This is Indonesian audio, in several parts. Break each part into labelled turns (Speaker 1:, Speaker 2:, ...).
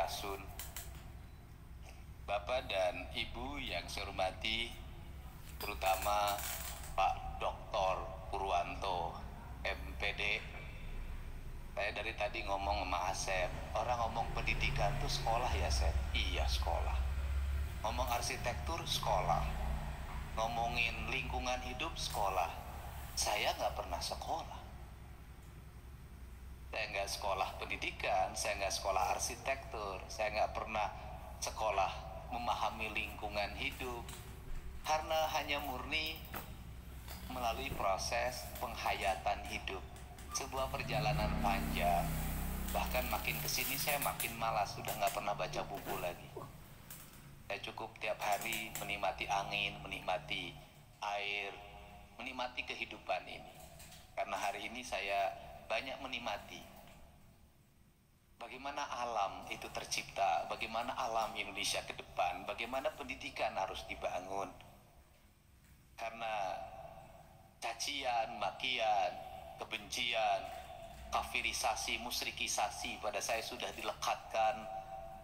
Speaker 1: Asun. Bapak dan Ibu yang saya hormati, terutama Pak Dr. Purwanto, MPD. Saya dari tadi ngomong sama Asep, orang ngomong pendidikan tuh sekolah ya Asep? Iya sekolah. Ngomong arsitektur sekolah. Ngomongin lingkungan hidup sekolah. Saya nggak pernah sekolah. Saya nggak sekolah pendidikan, saya nggak sekolah arsitektur, saya nggak pernah sekolah memahami lingkungan hidup, karena hanya murni melalui proses penghayatan hidup, sebuah perjalanan panjang. Bahkan makin kesini saya makin malas, sudah nggak pernah baca buku lagi. Saya cukup tiap hari menikmati angin, menikmati air, menikmati kehidupan ini. Karena hari ini saya banyak menikmati bagaimana alam itu tercipta, bagaimana alam Indonesia ke depan, bagaimana pendidikan harus dibangun. Karena cacian, makian, kebencian, kafirisasi, musyrikisasi pada saya sudah dilekatkan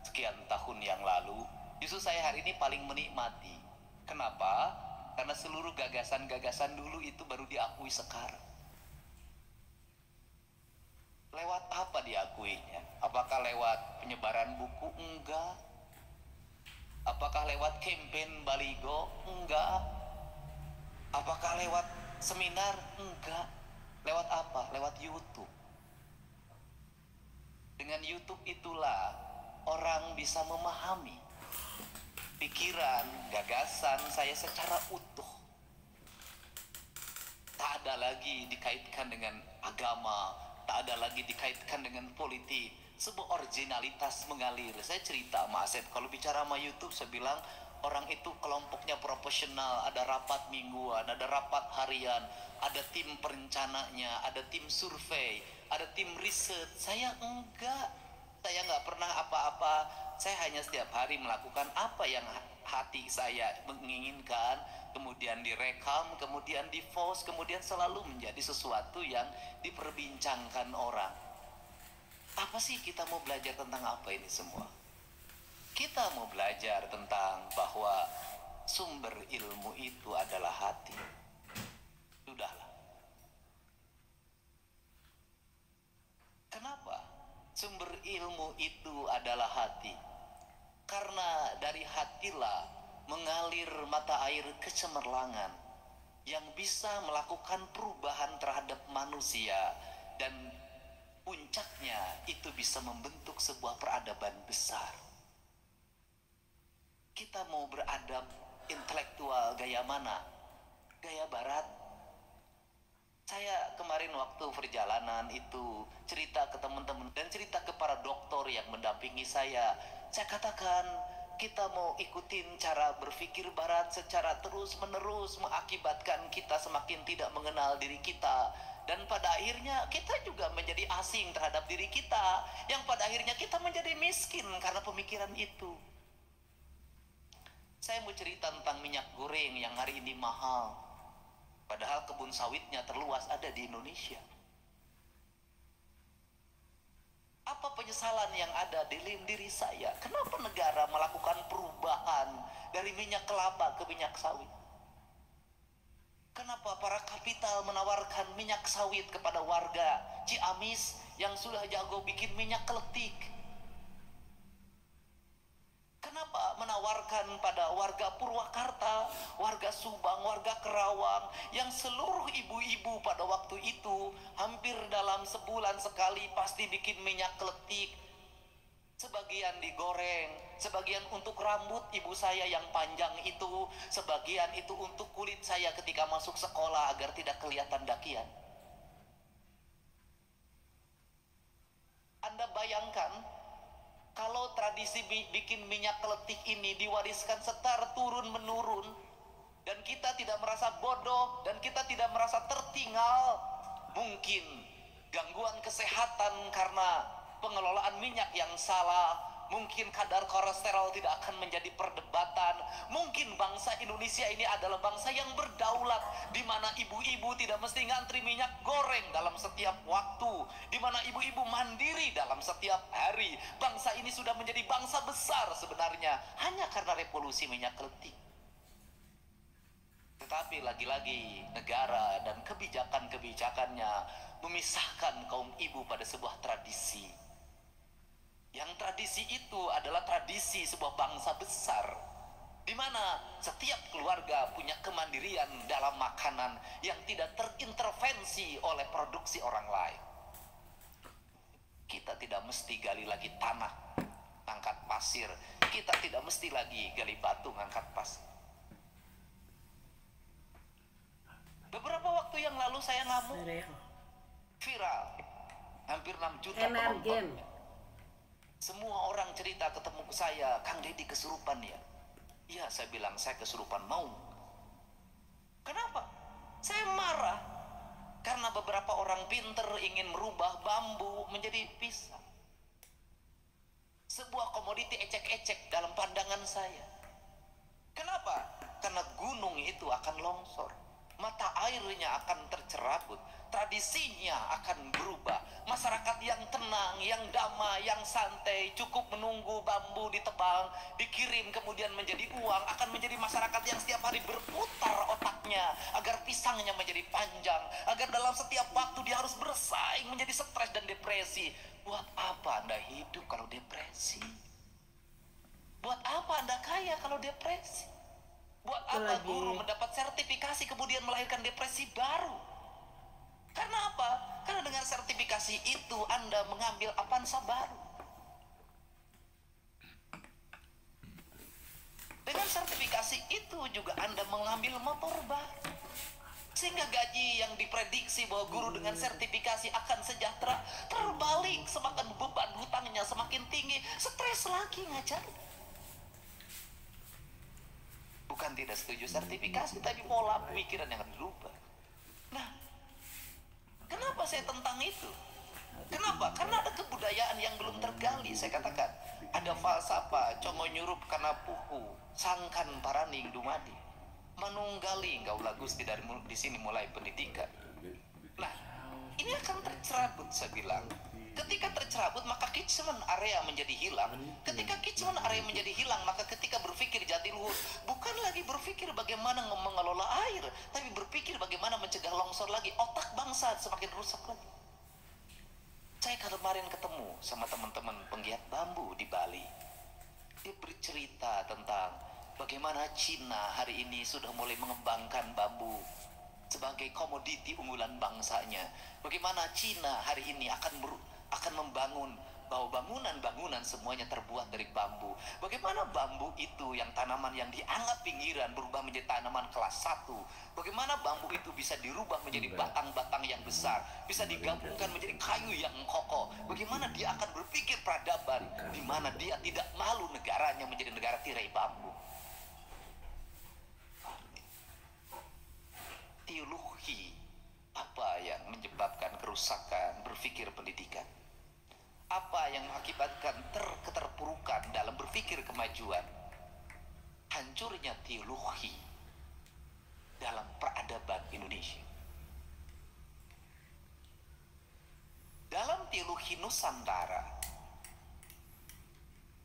Speaker 1: sekian tahun yang lalu. Justru saya hari ini paling menikmati. Kenapa? Karena seluruh gagasan-gagasan dulu itu baru diakui sekarang. Lewat apa diakuinya? Apakah lewat penyebaran buku? Enggak. Apakah lewat campaign baligo? Enggak. Apakah lewat seminar? Enggak. Lewat apa? Lewat YouTube. Dengan YouTube itulah orang bisa memahami pikiran, gagasan saya secara utuh. Tak ada lagi dikaitkan dengan agama, tak ada lagi dikaitkan dengan politik. Sebuah originalitas mengalir. Saya cerita sama Asep, kalau bicara sama YouTube saya bilang orang itu kelompoknya profesional, ada rapat mingguan, ada rapat harian, ada tim perencananya, ada tim survei, ada tim riset. Saya enggak. Saya nggak pernah apa-apa. Saya hanya setiap hari melakukan apa yang hati saya menginginkan, kemudian direkam, kemudian di-post, kemudian selalu menjadi sesuatu yang diperbincangkan orang. Apa sih kita mau belajar tentang apa ini semua? Kita mau belajar tentang bahwa sumber ilmu itu adalah hati. Sudahlah. Kenapa? Sumber ilmu itu adalah hati. Karena dari hatilah mengalir mata air kecemerlangan yang bisa melakukan perubahan terhadap manusia, dan puncaknya itu bisa membentuk sebuah peradaban besar. Kita mau beradab intelektual gaya mana? Gaya barat? Saya kemarin waktu perjalanan itu cerita ke teman-teman dan cerita ke para dokter yang mendampingi saya. Saya katakan kita mau ikutin cara berpikir barat secara terus-menerus mengakibatkan kita semakin tidak mengenal diri kita. Dan pada akhirnya kita juga menjadi asing terhadap diri kita, yang pada akhirnya kita menjadi miskin karena pemikiran itu. Saya mau cerita tentang minyak goreng yang hari ini mahal. Padahal kebun sawitnya terluas ada di Indonesia. Apa penyesalan yang ada di diri saya? Kenapa negara melakukan perubahan dari minyak kelapa ke minyak sawit? Kenapa para kapital menawarkan minyak sawit kepada warga Ciamis yang sudah jago bikin minyak keletik? Kenapa menawarkan pada warga Purwakarta, warga Subang, warga Kerawang, yang seluruh ibu-ibu pada waktu itu hampir dalam sebulan sekali pasti bikin minyak keletik. Sebagian digoreng, sebagian untuk rambut ibu saya yang panjang itu, sebagian itu untuk kulit saya ketika masuk sekolah agar tidak kelihatan dakian. Anda bayangkan kalau tradisi bikin minyak keletik ini diwariskan secara turun-menurun, dan kita tidak merasa bodoh, dan kita tidak merasa tertinggal, mungkin gangguan kesehatan karena pengelolaan minyak yang salah, Mungkin kadar kolesterol tidak akan menjadi perdebatan. Mungkin bangsa Indonesia ini adalah bangsa yang berdaulat, di mana ibu-ibu tidak mesti ngantri minyak goreng dalam setiap waktu, di mana ibu-ibu mandiri dalam setiap hari. Bangsa ini sudah menjadi bangsa besar sebenarnya hanya karena revolusi minyak keleti. Tetapi lagi-lagi negara dan kebijakan-kebijakannya memisahkan kaum ibu pada sebuah tradisi. Yang tradisi itu adalah tradisi sebuah bangsa besar, di mana setiap keluarga punya kemandirian dalam makanan yang tidak terintervensi oleh produksi orang lain. Kita tidak mesti gali lagi tanah, angkat pasir. Kita tidak mesti lagi gali batu, angkat pasir. Beberapa waktu yang lalu saya ngamuk, viral, hampir 6 juta penonton. Semua orang cerita ketemu ke saya, Kang Deddy kesurupan ya. Iya, saya bilang saya kesurupan mau. Kenapa? Saya marah karena beberapa orang pinter ingin merubah bambu menjadi pisang. Sebuah komoditi ecek-ecek dalam pandangan saya. Kenapa? Karena gunung itu akan longsor, mata airnya akan tercerabut, tradisinya akan berubah. Masyarakat yang tenang, yang damai, yang santai, cukup menunggu bambu ditebang, dikirim kemudian menjadi uang, akan menjadi masyarakat yang setiap hari berputar otaknya agar pisangnya menjadi panjang, agar dalam setiap waktu dia harus bersaing, menjadi stres dan depresi. Buat apa Anda hidup kalau depresi? Buat apa Anda kaya kalau depresi? Buat apa guru mendapat sertifikasi kemudian melahirkan depresi baru? Karena apa? Karena dengan sertifikasi itu Anda mengambil Avanza baru. Dengan sertifikasi itu juga Anda mengambil motor baru. Sehingga gaji yang diprediksi bahwa guru dengan sertifikasi akan sejahtera terbalik, semakin beban hutangnya semakin tinggi, stres lagi ngajar. Bukan tidak setuju sertifikasi, tapi pola pemikiran yang dirubah. Nah, kenapa saya tentang itu? Kenapa? Karena ada kebudayaan yang belum tergali. Saya katakan, ada falsafah, congo nyurup karena puhu, sangkan paraning dumadi, manunggali gaulah gusti dari di sini mulai pendidikan. Nah, ini akan tercerabut, saya bilang. Ketika tercerabut, maka catchment area menjadi hilang. Ketika catchment area menjadi hilang, maka ketika berpikir jatiluhur, bukan lagi berpikir bagaimana mengelola air, tapi berpikir bagaimana mencegah longsor lagi. Otak bangsa semakin rusak lagi. Saya kemarin ketemu sama teman-teman penggiat bambu di Bali. Dia bercerita tentang bagaimana Cina hari ini sudah mulai mengembangkan bambu sebagai komoditi unggulan bangsanya. Bagaimana Cina hari ini akan membangun bahwa bangunan-bangunan semuanya terbuat dari bambu. Bagaimana bambu itu yang tanaman yang dianggap pinggiran berubah menjadi tanaman kelas 1. Bagaimana bambu itu bisa dirubah menjadi batang-batang yang besar, bisa digabungkan menjadi kayu yang kokoh. Bagaimana dia akan berpikir peradaban di mana dia tidak malu negaranya menjadi negara tirai bambu. Teologi apa yang menyebabkan kerusakan berpikir pendidikan? Apa yang mengakibatkan keterpurukan dalam berpikir kemajuan? Hancurnya teologi dalam peradaban Indonesia. Dalam teologi Nusantara,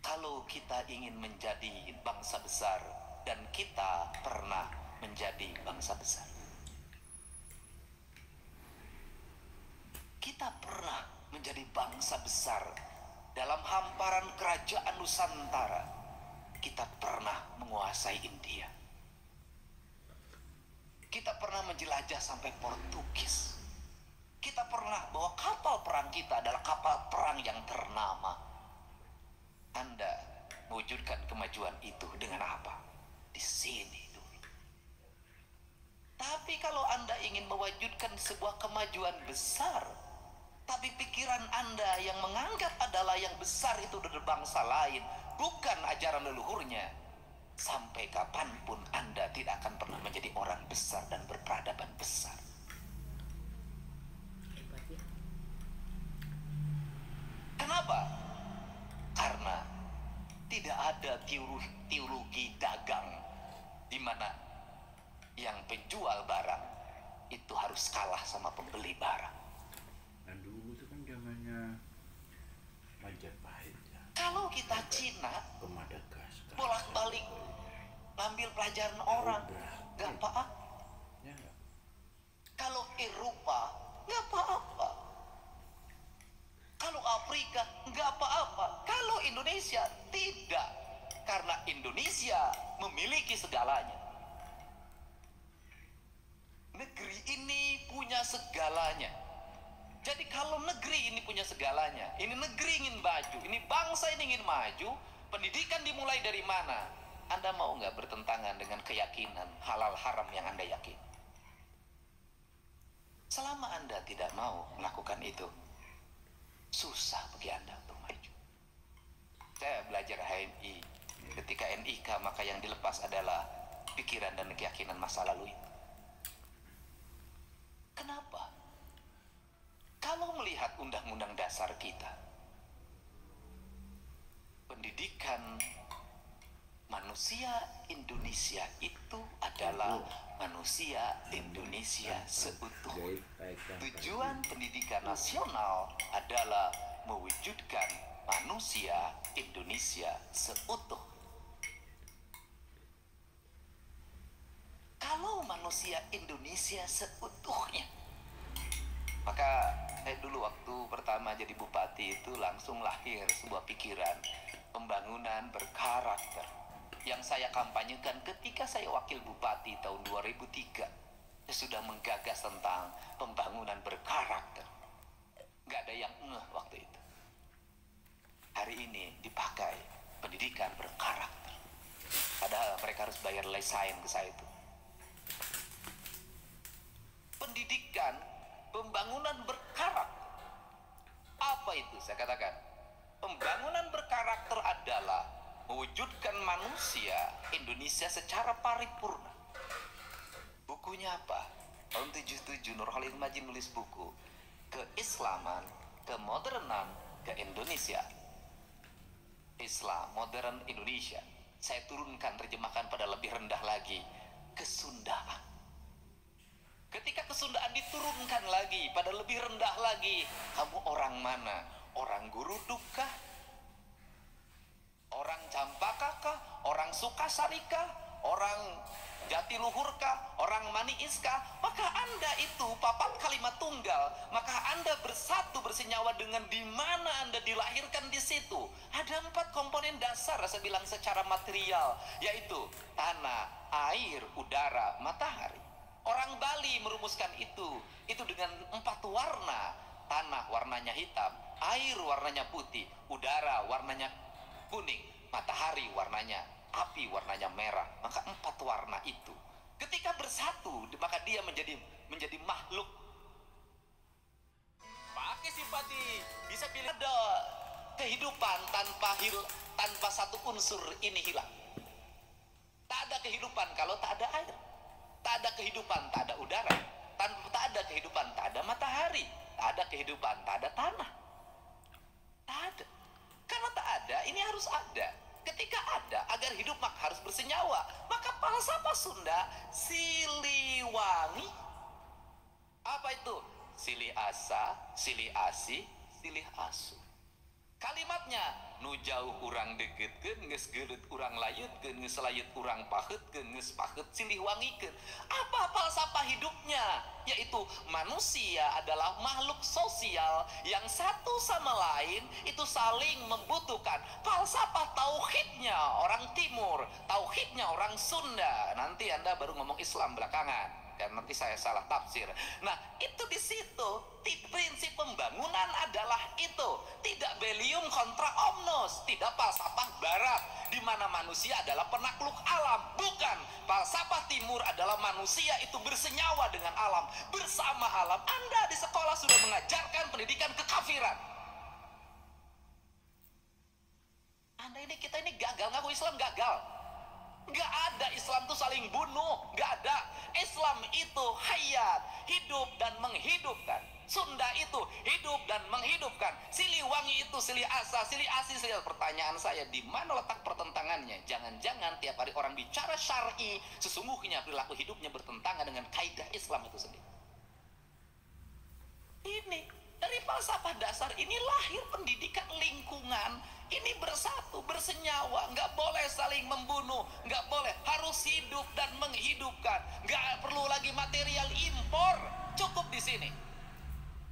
Speaker 1: kalau kita ingin menjadi bangsa besar, dan kita pernah menjadi bangsa besar, kita pernah menjadi bangsa besar dalam hamparan kerajaan Nusantara. Kita pernah menguasai India. Kita pernah menjelajah sampai Portugis. Kita pernah bahwa kapal perang kita adalah kapal perang yang ternama. Anda mewujudkan kemajuan itu dengan apa? Di sini dulu. Tapi kalau Anda ingin mewujudkan sebuah kemajuan besar, tapi pikiran Anda yang menganggap adalah yang besar itu dari bangsa lain, bukan ajaran leluhurnya, sampai kapanpun Anda tidak akan pernah menjadi orang besar dan berperadaban besar. Kenapa? Karena ada teologi dagang di mana yang penjual barang itu harus kalah sama pembeli barang.
Speaker 2: Dan dulu itu kan zamannya Majapahit ya.
Speaker 1: Kalau kita Cina
Speaker 2: Ke Madagaskar
Speaker 1: bolak-balik ngambil pelajaran orang, nggak apa-apa.
Speaker 2: ya enggak?
Speaker 1: Kalau Eropa nggak apa-apa. Kalau Afrika nggak apa-apa. Kalau Indonesia tidak, karena Indonesia memiliki segalanya. Negeri ini punya segalanya. Jadi kalau negeri ini punya segalanya, ini negeri ingin maju, ini bangsa ini ingin maju, pendidikan dimulai dari mana? Anda mau nggak bertentangan dengan keyakinan halal haram yang Anda yakini? Selama Anda tidak mau melakukan itu, susah bagi Anda untuk maju. Saya belajar HMI, ketika NIK maka yang dilepas adalah pikiran dan keyakinan masa lalu itu. Kenapa? Kalau melihat undang-undang dasar kita, pendidikan manusia Indonesia itu adalah manusia Indonesia seutuhnya. Tujuan pendidikan nasional adalah mewujudkan manusia Indonesia seutuh. Kalau manusia Indonesia seutuhnya, maka dulu waktu pertama jadi bupati itu langsung lahir sebuah pikiran pembangunan berkarakter yang saya kampanyekan ketika saya wakil bupati tahun 2003. Saya sudah menggagas tentang pembangunan berkarakter. Nggak ada yang waktu itu. Hari ini dipakai pendidikan berkarakter. Padahal mereka harus bayar lesain ke saya itu. Pendidikan pembangunan berkarakter. Apa itu? Saya katakan, pembangunan berkarakter adalah mewujudkan manusia Indonesia secara paripurna. Bukunya apa? Tahun 77 Nur Khalil Majid nulis buku Keislaman, Kemodernan, Ke-Indonesia. Islam, modern Indonesia. Saya turunkan, terjemahkan pada lebih rendah lagi, kesundaan. Ketika kesundaan diturunkan lagi pada lebih rendah lagi, kamu orang mana? Orang Guruduk kah? Orang Campaka kah? Orang Sukasari kah? Orang Jatiluhur kah? Orang Maniis kah? Maka Anda itu papat kalimat tunggal. Maka Anda bersatu bersenyawa dengan di mana Anda dilahirkan di situ. Ada 4 komponen dasar saya bilang secara material, yaitu tanah, air, udara, matahari. Orang Bali merumuskan itu dengan 4 warna. Tanah warnanya hitam, air warnanya putih, udara warnanya kuning, matahari warnanya api, warnanya merah. Maka 4 warna itu ketika bersatu, maka dia menjadi makhluk. Pakai simpati, bisa pilih. Ada kehidupan tanpa satu unsur ini hilang. Tak ada kehidupan kalau tak ada air. Tak ada kehidupan, tak ada udara. Tak ada kehidupan, tak ada matahari. Tak ada kehidupan, tak ada tanah. Tak ada. Karena tak ada, ini harus ada. Ketika ada, agar hidup maka harus bersenyawa. Maka falsafah Sunda, Siliwangi. Apa itu? Silih asa, silih asi, silih asu. Kalimatnya, nu jauh urang degetkeun, geus geuleut urang layutkeun, geus layut urang paheutkeun, geus paheut silih wangikeun. Apa falsafah hidupnya? Yaitu manusia adalah makhluk sosial yang satu sama lain itu saling membutuhkan. Falsafah tauhidnya orang Timur, tauhidnya orang Sunda. Nanti Anda baru ngomong Islam belakangan. Dan nanti saya salah tafsir. Nah, itu di situ prinsip pembangunan adalah itu. Tidak bellium kontra omnes, tidak falsafah barat di mana manusia adalah penakluk alam. Bukan, falsafah timur adalah manusia itu bersenyawa dengan alam, bersama alam. Anda di sekolah sudah mengajarkan pendidikan kekafiran. Kita ini gagal, ngaku Islam gagal. Gak ada, Islam itu saling bunuh, gak ada. Islam itu hayat, hidup dan menghidupkan. Sunda itu hidup dan menghidupkan. Siliwangi itu silih asa, silih asi, silih. Pertanyaan saya, di mana letak pertentangannya? Jangan-jangan tiap hari orang bicara syar'i, sesungguhnya perilaku hidupnya bertentangan dengan kaidah Islam itu sendiri. Ini dari falsafah dasar ini lahir pendidikan lingkungan. Ini bersatu, bersenyawa, nggak boleh saling membunuh, nggak boleh, harus hidup dan menghidupkan. Nggak perlu lagi material impor, cukup di sini.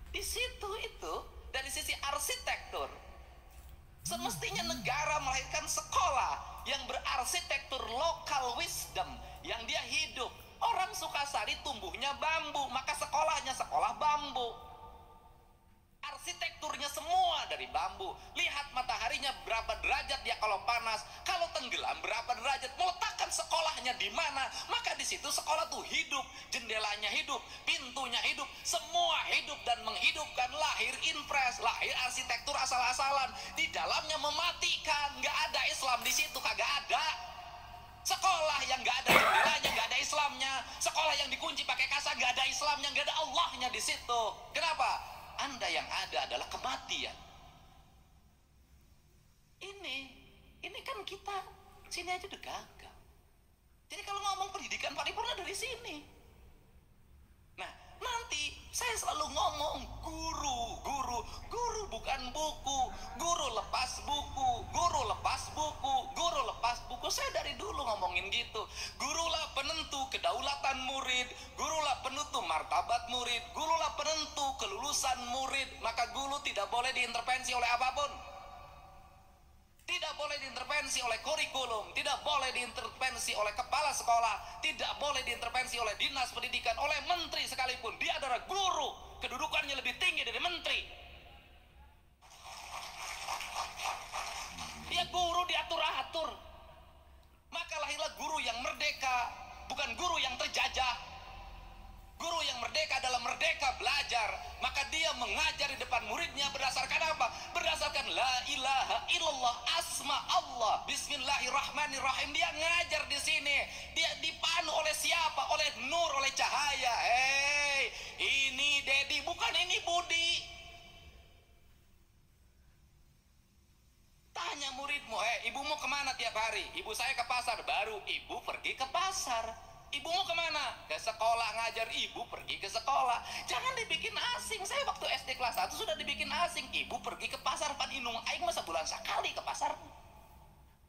Speaker 1: Di situ itu dari sisi arsitektur, semestinya negara melahirkan sekolah yang berarsitektur local wisdom, yang dia hidup. Orang Sukasari tumbuhnya bambu, maka sekolahnya sekolah bambu. Arsitekturnya semua dari bambu. Lihat mataharinya berapa derajat dia kalau panas, kalau tenggelam berapa derajat. Meletakkan sekolahnya di mana, maka di situ sekolah tuh hidup, jendelanya hidup, pintunya hidup, semua hidup dan menghidupkan. Lahir impres, lahir arsitektur asal-asalan. Di dalamnya mematikan, nggak ada Islam di situ, kagak ada. Sekolah yang nggak ada jendelanya, nggak ada Islamnya. Sekolah yang dikunci pakai kasa, nggak ada Islamnya, nggak ada Allahnya di situ. Kenapa? Anda yang ada adalah kematian. Ini kan kita sini aja udah gagal. Jadi kalau ngomong pendidikan paripurna dari sini. Nah, nanti saya selalu ngomong guru bukan buku, guru lepas buku, guru lepas buku, guru lepas buku. Saya dari dulu ngomongin gitu. Gurulah penentu kedaulatan murid, gurulah penentu martabat murid, gurulah penentu kelulusan murid. Maka guru tidak boleh diintervensi oleh apapun. Tidak boleh diintervensi oleh kurikulum, tidak boleh diintervensi oleh kepala sekolah, tidak boleh diintervensi oleh dinas pendidikan, oleh menteri sekalipun. Dia adalah guru, kedudukannya lebih tinggi dari menteri. Dia guru diatur-atur. Maka lahirlah guru yang merdeka, bukan guru yang terjajah. Guru yang merdeka adalah merdeka belajar. Maka dia mengajar di depan muridnya berdasarkan apa? Berdasarkan la ilaha illallah, asma Allah, bismillahirrahmanirrahim. Dia ngajar di sini. Dia dipanu oleh siapa? Oleh nur, oleh cahaya. Hei, ini Dedi, bukan ini Budi. Tanya muridmu, ibumu kemana tiap hari? Ibu saya ke pasar. Baru ibu pergi ke pasar. Ibumu kemana? Ke sekolah ngajar. Ibu pergi ke sekolah. Jangan dibikin asing. Saya waktu SD kelas 1 sudah dibikin asing. Ibu pergi ke pasar. Pan inung aing masa bulan sekali ke pasar.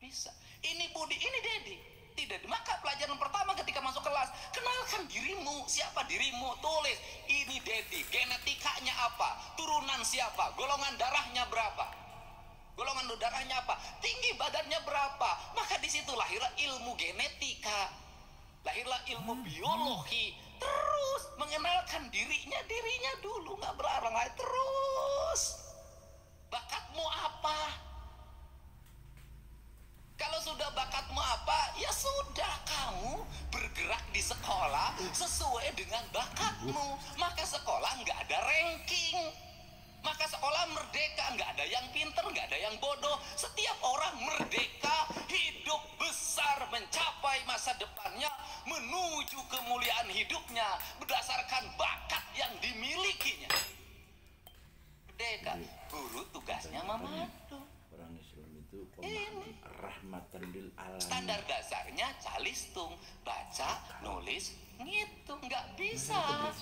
Speaker 1: Bisa. Ini Budi, ini Dedi. Tidak. Maka pelajaran pertama ketika masuk kelas, kenalkan dirimu. Siapa dirimu? Tulis. Ini Dedi. Genetikanya apa? Turunan siapa? Golongan darahnya berapa? Golongan darahnya apa? Tinggi badannya berapa? Maka di situ lahirlah ilmu genetika. Lahirlah ilmu biologi. Terus mengenalkan dirinya dulu, nggak berlarang lagi. Terus bakatmu apa? Kalau sudah bakatmu apa, ya sudah, kamu bergerak di sekolah sesuai dengan bakatmu. Maka sekolah nggak ada ranking. Maka sekolah merdeka, nggak ada yang pinter, nggak ada yang bodoh. Setiap orang merdeka, hidup besar, mencapai masa depannya, menuju kemuliaan hidupnya berdasarkan bakat yang dimilikinya. Merdeka, guru tugasnya memandu.
Speaker 2: Orang Islam itu pemahaman rahmatan lil alamin.
Speaker 1: Standar dasarnya calistung, baca, nulis, ngitung. Nggak bisa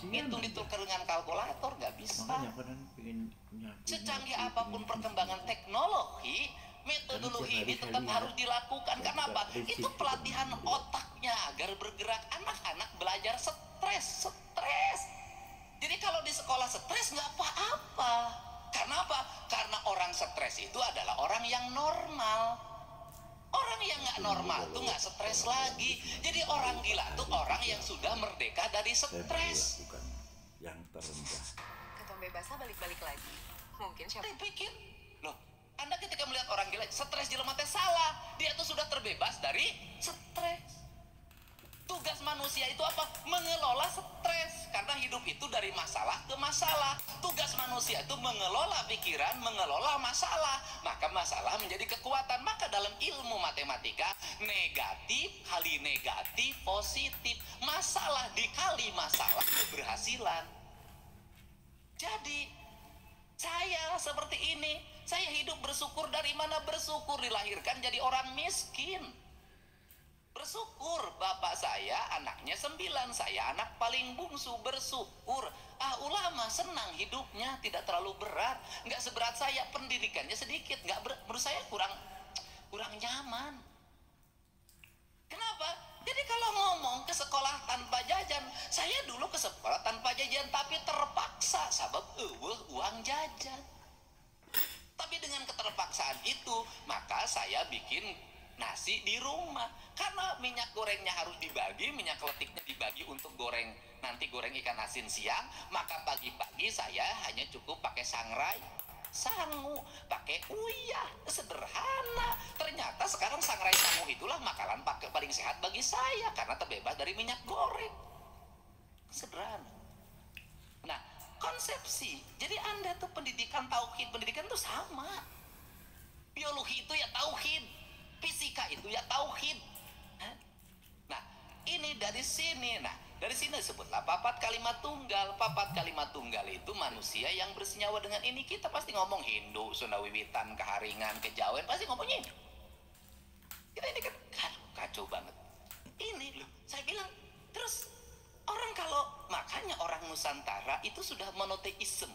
Speaker 1: ngitung ditukar dengan kalkulator, nggak bisa.
Speaker 2: Makanya kadang pengen nyapu.
Speaker 1: Secanggih apapun perkembangan teknologi, metodologi ini tetap harus dilakukan. Kenapa? Itu pelatihan otaknya agar bergerak. Anak-anak belajar stres. Jadi kalau di sekolah stres nggak apa-apa. Karena apa? Karena orang stres itu adalah orang yang normal. Orang yang nggak normal tuh nggak stres lagi. Jadi orang gila tuh orang yang sudah merdeka dari stres.
Speaker 2: Bukan yang terendah.
Speaker 3: Ketombe basah balik-balik lagi. Mungkin siapa?
Speaker 1: Pikir, loh, Anda ketika melihat orang gila, stres jelema teh salah. Dia tuh sudah terbebas dari stres. Tugas manusia itu apa? Mengelola stres. Karena hidup itu dari masalah ke masalah. Tugas manusia itu mengelola pikiran, mengelola masalah. Maka masalah menjadi kekuatan. Maka dalam ilmu matematika, negatif kali negatif positif. Masalah dikali masalah keberhasilan. Jadi saya seperti ini, saya hidup bersyukur. Dari mana bersyukur? Dilahirkan jadi orang miskin. Bersyukur, bapak saya anaknya 9, saya anak paling bungsu, bersyukur. Ulama senang hidupnya, tidak terlalu berat, nggak seberat saya, pendidikannya sedikit, nggak menurut saya kurang nyaman. Kenapa? Jadi kalau ngomong ke sekolah tanpa jajan, saya dulu ke sekolah tanpa jajan, tapi terpaksa sebab uang jajan. Tapi dengan keterpaksaan itu, maka saya bikin nasi di rumah. Karena minyak gorengnya harus dibagi, minyak letiknya dibagi untuk goreng, nanti goreng ikan asin siang, maka pagi-pagi saya hanya cukup pakai sangrai, sangu, pakai uyah, sederhana. Ternyata sekarang sangrai sangu itulah makanan paling sehat bagi saya, karena terbebas dari minyak goreng. Sederhana. Nah, konsepsi. Jadi Anda tuh pendidikan tauhid, pendidikan tuh sama. Biologi itu ya tauhid, fisika itu ya tauhid. Nah, ini dari sini. Nah, dari sini disebutlah papat kalimat tunggal. Papat kalimat tunggal itu manusia yang bersenyawa dengan ini. Kita pasti ngomong Hindu, Sunda Wiwitan, Keharingan, Kejawen, pasti ngomongnya ini. Kita ini kan kacau banget. Ini loh, saya bilang. Terus orang kalau, makanya orang Nusantara itu sudah monoteisme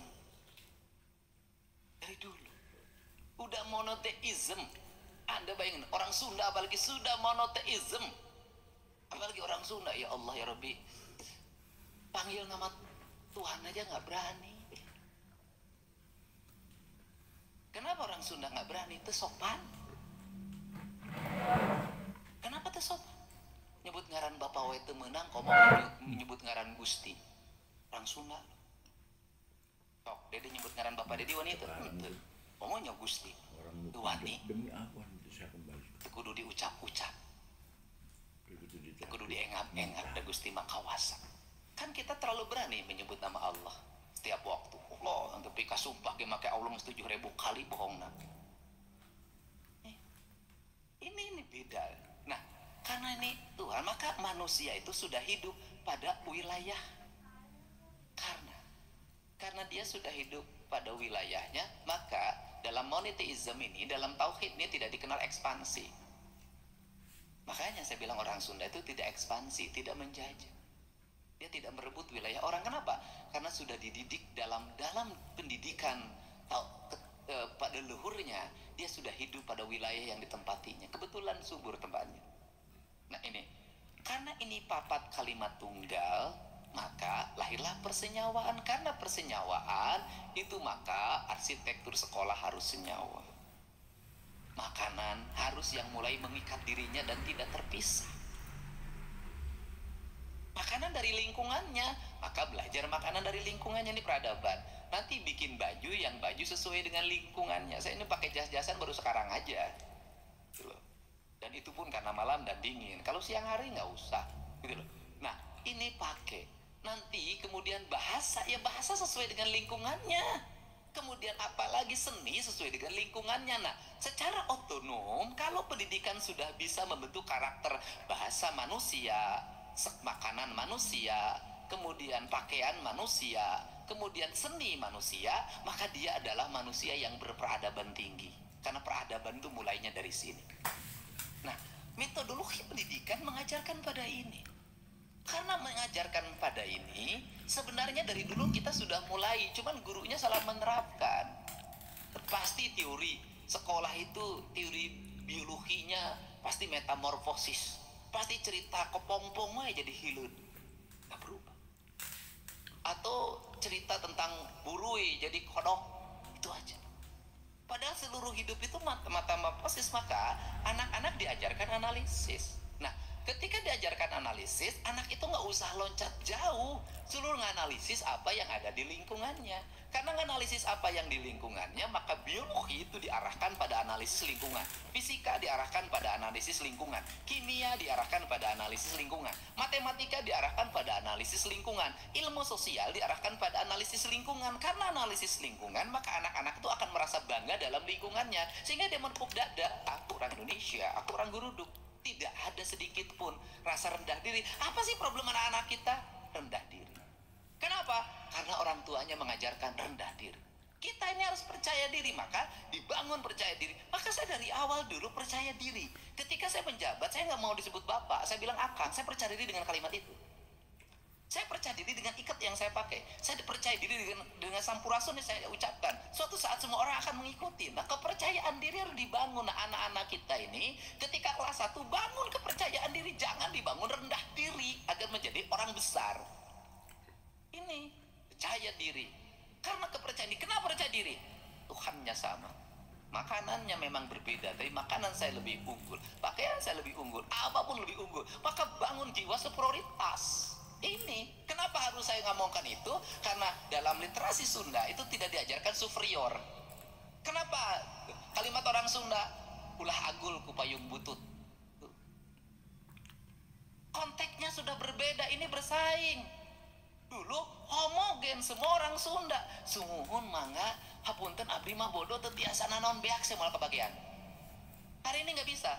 Speaker 1: dari dulu. Udah monoteisme. Anda bayangin, orang Sunda apalagi sudah monoteisme. Apalagi orang Sunda, ya Allah ya Rabbi, panggil nama Tuhan aja nggak berani. Kenapa orang Sunda nggak berani? Itu sopan. Kenapa itu sopan? Nyebut ngaran Bapak we teu meunang, komo nyebut ngaran Gusti. Orang Sunda. Tok, Dede nyebut ngaran Bapak Dede wani teu? Henteu. Komonya Gusti.
Speaker 2: Orang
Speaker 1: wani.
Speaker 2: Demi apa itu saya kembali.
Speaker 1: Teu kudu diucap-ucap. Kudu diengap-engap, da Gusti makawasa. Kan kita terlalu berani menyebut nama Allah setiap waktu. Allah, tapi kasumpah ge make Allah 7.000 kali bohongna. Ini beda. Nah, karena ini Tuhan, maka manusia itu sudah hidup pada wilayah. Karena dia sudah hidup pada wilayahnya, maka dalam monoteisme ini, dalam tauhid ini tidak dikenal ekspansi. Makanya saya bilang orang Sunda itu tidak ekspansi, tidak menjajah. Dia tidak merebut wilayah orang. Kenapa? Karena sudah dididik dalam pendidikan pada leluhurnya, dia sudah hidup pada wilayah yang ditempatinya. Kebetulan subur tempatnya. Nah ini, karena ini papat kalimat tunggal, maka lahirlah persenyawaan. Karena persenyawaan itu, maka arsitektur sekolah harus senyawa. Makanan harus yang mulai mengikat dirinya dan tidak terpisah. Makanan dari lingkungannya, maka belajar makanan dari lingkungannya. Ini peradaban. Nanti bikin baju yang baju sesuai dengan lingkungannya. Saya ini pakai jas-jasan baru sekarang aja, gitu loh. Dan itu pun karena malam dan dingin. Kalau siang hari nggak usah, gitu loh. Nah, ini pakai. Nanti kemudian bahasa, ya bahasa sesuai dengan lingkungannya. Kemudian apalagi seni sesuai dengan lingkungannya. Nah, secara otonom, kalau pendidikan sudah bisa membentuk karakter bahasa manusia, makanan manusia, kemudian pakaian manusia, kemudian seni manusia, maka dia adalah manusia yang berperadaban tinggi. Karena peradaban itu mulainya dari sini. Nah, metodologi pendidikan mengajarkan pada ini. Karena mengajarkan pada ini, sebenarnya dari dulu kita sudah mulai, cuman gurunya salah menerapkan. Pasti teori sekolah itu, teori biologinya pasti metamorfosis, pasti cerita kepompong aja jadi hilut, nggak berubah. Atau cerita tentang burui jadi kodok, itu aja. Padahal seluruh hidup itu metamorfosis, maka anak-anak diajarkan analisis. Nah, ketika diajarkan analisis, anak itu nggak usah loncat jauh, suruh nganalisis apa yang ada di lingkungannya. Karena nganalisis apa yang di lingkungannya, maka biologi itu diarahkan pada analisis lingkungan, fisika diarahkan pada analisis lingkungan, kimia diarahkan pada analisis lingkungan, matematika diarahkan pada analisis lingkungan, ilmu sosial diarahkan pada analisis lingkungan. Karena analisis lingkungan, maka anak-anak itu akan merasa bangga dalam lingkungannya, sehingga dia menepuk dada, aku orang Indonesia, aku orang Guruduk. Tidak ada sedikit pun rasa rendah diri. Apa sih problem anak-anak kita? Rendah diri. Kenapa? Karena orang tuanya mengajarkan rendah diri. Kita ini harus percaya diri, maka dibangun percaya diri. Maka saya dari awal dulu percaya diri. Ketika saya menjabat, saya nggak mau disebut bapak. Saya bilang akang, saya percaya diri dengan kalimat itu. Saya percaya diri dengan ikat yang saya pakai. Saya percaya diri dengan sampurasun yang saya ucapkan. Suatu saat semua orang akan mengikuti. Nah, kepercayaan diri harus dibangun. Nah, anak-anak kita ini ketika kelas 1 bangun kepercayaan diri. Jangan dibangun rendah diri agar menjadi orang besar. Ini percaya diri. Karena kepercayaan diri. Kenapa percaya diri? Tuhannya sama. Makanannya memang berbeda, tapi makanan saya lebih unggul. Pakaian saya lebih unggul. Apapun lebih unggul. Maka bangun jiwa seprioritas. Ini kenapa harus saya ngomongkan itu? Karena dalam literasi Sunda itu tidak diajarkan superior. Kenapa kalimat orang Sunda ulah agul ku payung butut? Konteksnya sudah berbeda, ini bersaing. Dulu homogen semua orang Sunda. Sumuhun mangga hapunten abdi mah bodoh teu tiasa naon beak semoal kebagian. Hari ini nggak bisa.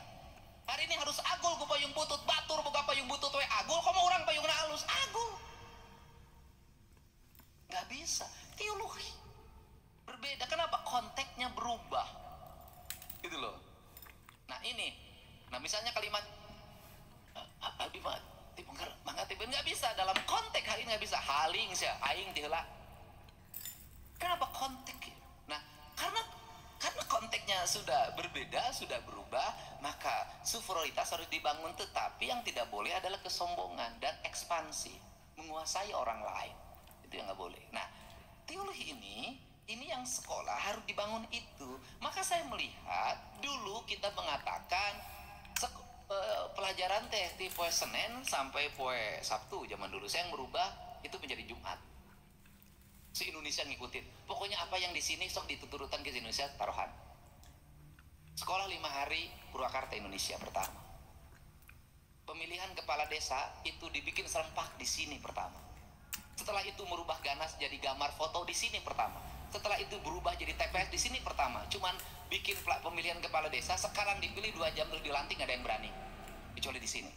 Speaker 1: Hari ini harus agul ku payung butut, batur boga payung butut we agul, komo urang payungna halus agul. Gak bisa. Teologi berbeda. Kenapa? Konteksnya berubah. Gitu loh. Nah ini. Nah misalnya kalimat abdi mah tipengker mangga tipeun nggak bisa dalam konteks hari ini nggak bisa. Haling sia aing diheula. Kenapa konteks? Nah, karena konteksnya sudah berbeda, sudah berubah, maka superioritas harus dibangun, tetapi yang tidak boleh adalah kesombongan dan ekspansi, menguasai orang lain. Itu yang nggak boleh. Nah, teologi ini yang sekolah harus dibangun itu. Maka saya melihat dulu kita mengatakan pelajaran teh di poe Senin sampai poe Sabtu zaman dulu. Saya yang merubah itu menjadi Jumat. Se-Indonesia ngikutin. Pokoknya apa yang di sini sok dituturutan ke Indonesia taruhan. Sekolah 5 hari Purwakarta Indonesia pertama. Pemilihan kepala desa itu dibikin serempak di sini pertama. Setelah itu merubah ganas jadi gambar foto di sini pertama. Setelah itu berubah jadi TPS di sini pertama. Cuman bikin pemilihan kepala desa sekarang dipilih 2 jam terus dilantik, nggak ada yang berani kecuali di sini.